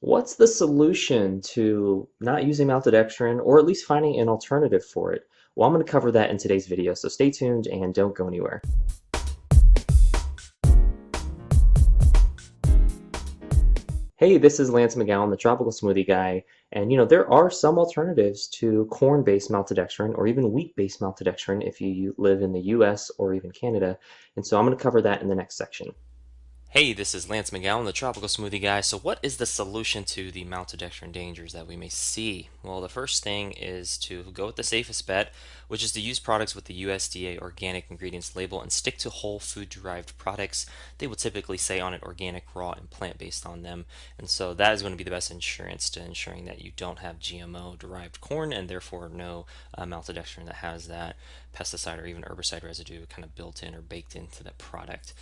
What's the solution to not using maltodextrin, or at least finding an alternative for it? Well, I'm going to cover that in today's video, so stay tuned and don't go anywhere. Hey, this is Lance McGowan, the Tropical Smoothie Guy, and there are some alternatives to corn-based maltodextrin or even wheat-based maltodextrin if you live in the US or even Canada, and so I'm going to cover that in the next section. Hey, this is Lance McGowan, the Tropical Smoothie Guy. So, what is the solution to the maltodextrin dangers that we may see? Well, the first thing is to go with the safest bet, which is to use products with the USDA organic ingredients label and stick to whole food derived products. They will typically say on it organic, raw, and plant based on them. And so, that is going to be the best insurance to ensuring that you don't have GMO derived corn and therefore no maltodextrin that has that pesticide or even herbicide residue kind of built in or baked into the product.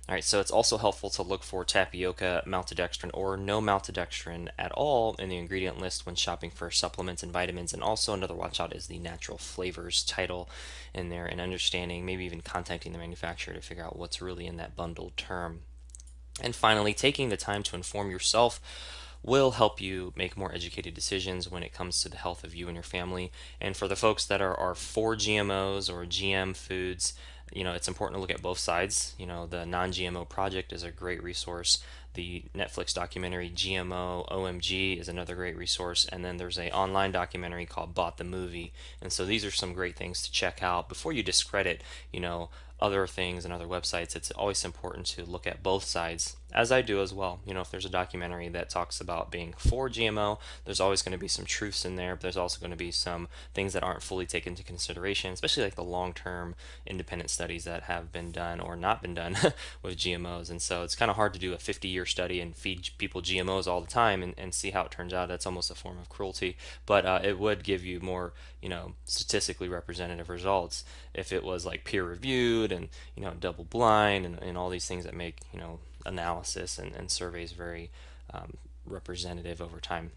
All right, so it's also helpful to look for tapioca, maltodextrin, or no maltodextrin at all in the ingredient list when shopping for supplements and vitamins. And also another watch out is the natural flavors title in there and understanding, maybe even contacting the manufacturer to figure out what's really in that bundled term. And finally, taking the time to inform yourself will help you make more educated decisions when it comes to the health of you and your family. And for the folks that are for GMOs or GM foods, it's important to look at both sides. The Non-GMO Project is a great resource. The Netflix documentary GMO OMG is another great resource, and then there's a online documentary called Bought the Movie. And so these are some great things to check out before you discredit, other things and other websites. It's always important to look at both sides, as I do as well. If there's a documentary that talks about being for GMO, there's always going to be some truths in there, but there's also going to be some things that aren't fully taken into consideration, especially like the long-term independent studies that have been done or not been done with GMOs. And so it's kind of hard to do a 50-year study and feed people GMOs all the time and see how it turns out. That's almost a form of cruelty, but it would give you more, statistically representative results if it was like peer reviewed and double blind and all these things that make analysis and surveys very representative over time.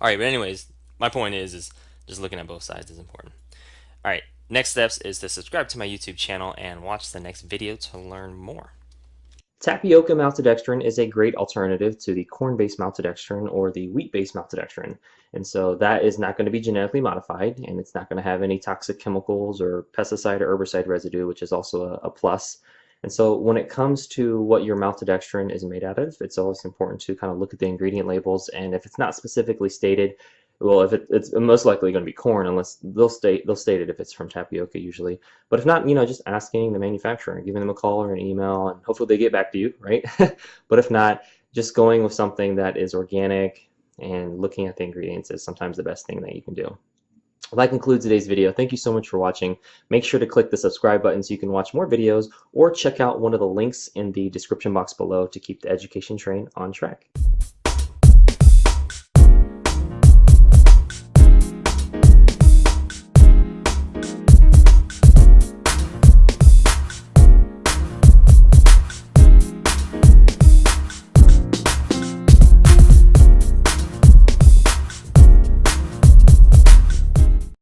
All right, but anyways, my point is just looking at both sides is important. All right, next steps is to subscribe to my YouTube channel and watch the next video to learn more. Tapioca maltodextrin is a great alternative to the corn-based maltodextrin or the wheat-based maltodextrin. And so that is not going to be genetically modified, and it's not going to have any toxic chemicals or pesticide or herbicide residue, which is also a plus. And so when it comes to what your maltodextrin is made out of, it's always important to kind of look at the ingredient labels, and if it's not specifically stated, well, if it's most likely going to be corn, unless they'll state it if it's from tapioca usually. But if not, just asking the manufacturer, giving them a call or an email, and hopefully they get back to you, right? But if not, just going with something that is organic and looking at the ingredients is sometimes the best thing that you can do. Well, that concludes today's video. Thank you so much for watching. Make sure to click the subscribe button so you can watch more videos, or check out one of the links in the description box below to keep the education train on track.